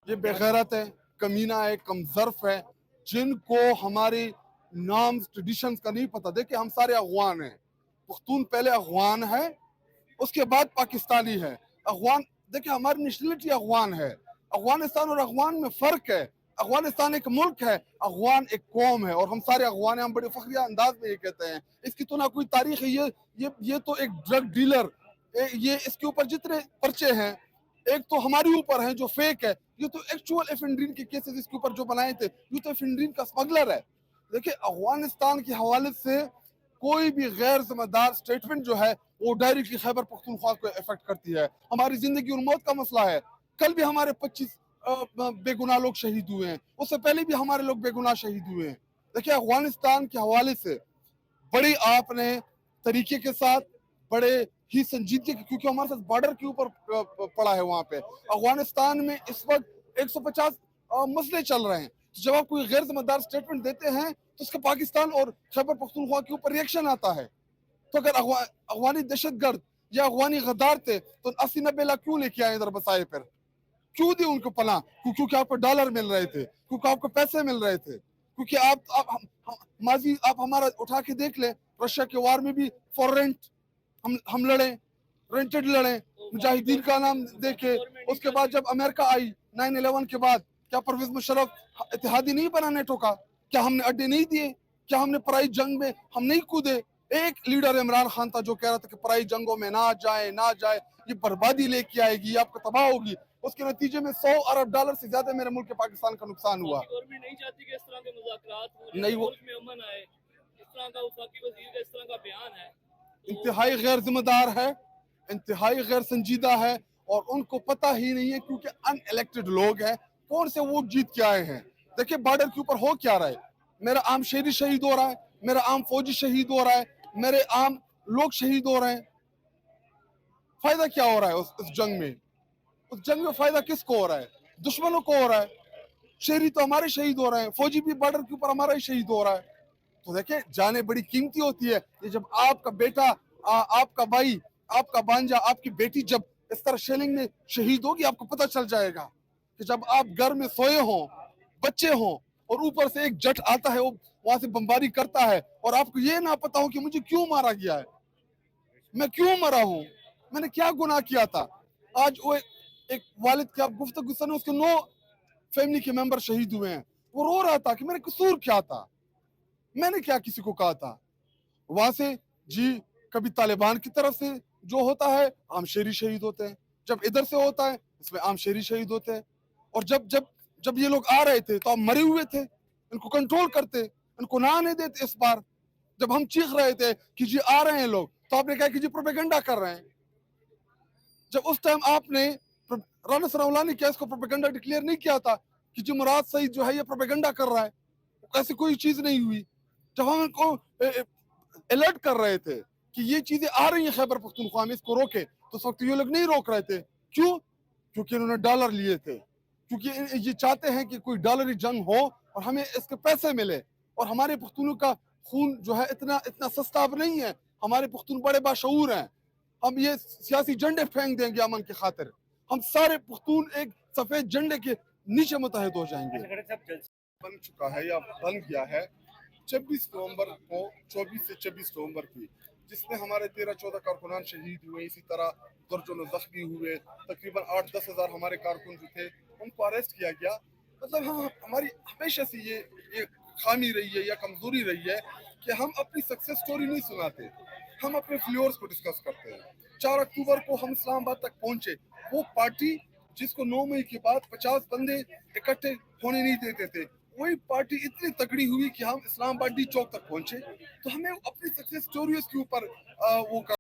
یہ بے غیرت ہے، کمینہ ہے، کمظرف ہے، جن کو ہماری نامز ٹریڈیشنز کا نہیں پتہ۔ دیکھیں ہم سارے افغان ہیں، پختون پہلے افغان ہے، اس کے بعد پاکستانی ہے۔ افغان دیکھیں ہماری نیشنلٹی افغان ہے۔ افغانستان اور افغان میں فرق ہے۔ افغانستان ایک ملک ہے، افغان ایک قوم ہے، اور ہم سارے افغان ہیں۔ ہم بڑے فخریہ انداز میں یہ کہتے ہیں۔ اس کی تو نہ کوئی تاریخ ہے، یہ تو ایک ڈرگ ڈیلر، یہ اس کے اوپر جتنے پرچے ہیں ایک تو ہماری اوپر ہیں جو فیک ہے، یہ تو ایکچوئل ایفنڈرین کے کیسز اس کے اوپر جو بنائے تھے، یہ تو ایفنڈرین کا سمگلر ہے۔ دیکھیں افغانستان کے حوالے سے کوئی بھی غیر ذمہ دار سٹیٹمنٹ جو ہے وہ ڈائریکٹلی خیبر پختونخوا کو افیکٹ کرتی ہے۔ ہماری زندگی اور موت کا مسئلہ ہے۔ کل بھی ہمارے 25 بے گناہ لوگ شہید ہوئے ہیں، اس سے پہلے بھی ہمارے لوگ بے گناہ شہید ہوئے ہیں۔ دیکھیں افغانستان کے حوالے سے بڑی آپ نے طریقے کے ساتھ، بڑے ہی سنجیدگی کے، کیونکہ ہمارے ساتھ بارڈر کے اوپر پڑا ہے وہاں پہ۔ افغانستان میں اس وقت 150 مسئلے چل رہے ہیں۔ جب آپ کوئی غیر ذمہ دار سٹیٹمنٹ دیتے ہیں تو اس کا پاکستان اور خیبر پختونخوا کے اوپر ریئیکشن آتا ہے۔ تو اگر افغانی دہشت گرد یا افغانی غدار تھے تو 80-90 لاکھ کیوں لے کے آئے ادھر بسائے پر؟ کیوں دی ان کو پناہ؟ کیونکہ آپ کو ڈالر مل رہے تھے، کیونکہ آپ کو پیسے مل رہے تھے، کیونکہ ماضی آپ ہمارا اٹھا کے دیکھ لیں، رشیا کے وار میں بھی فور رینٹ ہم لڑیں، رینٹڈ لڑیں، مجاہدین کا نام دیکھے۔ اس کے بعد جب امریکہ آئی 9/11 کے بعد، کیا پرویز مشرف اتحادی نہیں بنا نیٹو کا؟ کیا ہم نے اڈے نہیں دیے؟ کیا ہم نے پرائی جنگ میں ہم نہیں کودے؟ ایک لیڈر عمران خان تھا جو کہہ رہا تھا کہ پرائی جنگوں میں نہ جائے، یہ بربادی لے کے آئے گی، یہ آپ کو تباہ ہوگی۔ اس کے نتیجے میں $100 ارب سے زیادہ میرے ملک پاکستان کا نقصان ہوا۔ گورنمنٹ نہیں چاہتی کہ اس طرح کے مذاکرات ہوں، نہیں، وہ ملک میں امن آئے، اس طرح کا وفاقی وزیر کا اس طرح کا بیان ہے، انتہائی غیر ذمہ دار ہے، انتہائی غیر سنجیدہ ہے، اور ان کو پتہ ہی نہیں ہے کیونکہ ان الیکٹڈ لوگ ہیں، کون سے ووٹ جیت کے آئے ہیں۔ دیکھیں بارڈر کے اوپر ہو کیا رہا ہے، میرا عام شہری شہید ہو رہا ہے، میرا عام فوجی شہید ہو رہا ہے، میرے عام لوگ شہید ہو رہے ہیں۔ فائدہ کیا ہو رہا ہے اس جنگ میں؟ اس جنگ میں فائدہ کس کو ہو رہا ہے؟ دشمنوں کو ہو رہا ہے۔ شہری تو ہمارے شہید ہو رہے ہیں، فوجی بھی بارڈر کے اوپر ہمارا ہی شہید ہو رہا ہے۔ تو دیکھیں جانیں بڑی قیمتی ہوتی ہے، یہ جب آپ کا بیٹا، آپ کا بھائی، آپ کا بانجا، آپ کی بیٹی جب اس طرح شیلنگ میں شہید ہوگی، آپ کو پتہ چل جائے گا کہ جب آپ گھر میں سوئے ہوں، بچے ہوں، اور اوپر سے ایک جٹ آتا ہے، وہ وہاں سے بمباری کرتا ہے، اور آپ کو یہ نہ پتا ہو کہ مجھے کیوں مارا گیا ہے، میں کیوں مرا ہوں، میں نے کیا گناہ کیا تھا۔ آج وہ ایک والد کی آپ گفتگو سنے، اس کے 9 فیملی کے ممبر شہید ہوئے ہیں، وہ رو رہا تھا کہ میرے قصور کیا تھا، میں نے کیا کسی کو کہا تھا۔ وہاں سے جی کبھی طالبان کی طرف سے جو ہوتا ہے عام شہری شہید ہوتے ہیں، جب ادھر سے ہوتا ہے اس میں عام شہری شہید ہوتے ہیں۔ اور جب یہ لوگ آ رہے تھے تو ہم مرے ہوئے تھے، ان کو کنٹرول کرتے، ان کو نہ آنے دیتے۔ اس بار جب ہم چیخ رہے تھے کہ جی آ رہے ہیں لوگ، تو آپ نے کہا کہ جی پروپیگنڈا کر رہے ہیں۔ جب اس ٹائم آپ نے رانا ثناء اللہ نے کیا اس کو پروپیگنڈا ڈکلیئر نہیں کیا تھا کہ جی مراد سعید جو ہے یہ پروپیگنڈا کر رہا ہے؟ ایسی کوئی چیز نہیں ہوئی۔ جب ہم ان کو الرٹ کر رہے تھے کہ یہ چیزیں آ رہی ہیں خیبر پختونخوا میں، اس کو روکے، تو اس وقت یہ لوگ نہیں روک رہے تھے۔ کیوں؟ کیونکہ انہوں نے ڈالر لیے تھے، کیونکہ یہ چاہتے ہیں کہ کوئی ڈالری جنگ ہو اور ہمیں اس کے پیسے ملے، اور ہمارے پختونوں کا خون جو ہے اتنا سستا اب نہیں ہے۔ ہمارے پختون بڑے باشعور ہیں، ہم یہ سیاسی جھنڈے پھینک دیں گے امن کی خاطر، ہم سارے پختون ایک سفید جھنڈے کے نیچے متحد ہو جائیں گے۔ بن چکا ہے یا بن گیا ہے 26 نومبر کو، 24 سے 26 نومبر کی، جس میں ہمارے 13-14 کارکنان شہید ہوئے، اسی طرح درجنوں زخمی ہوئے، تقریباً 8-10 ہزار ہمارے کارکن جو تھے ان کو اریسٹ کیا گیا۔ مطلب ہماری ہمیشہ سے یہ خامی رہی ہے یا کمزوری رہی ہے کہ ہم اپنی سکسیس سٹوری نہیں سناتے، ہم اپنے فلیورز کو ڈسکس کرتے ہیں۔ 4 اکتوبر کو ہم اسلام آباد تک پہنچے، وہ پارٹی جس کو 9 مئی کے بعد 50 بندے اکٹھے ہونے نہیں دیتے تھے، وہی پارٹی اتنی تگڑی ہوئی کہ ہم اسلام آباد ڈی چوک تک پہنچے۔ تو ہمیں اپنی سکسیس سٹوریز کے اوپر وہ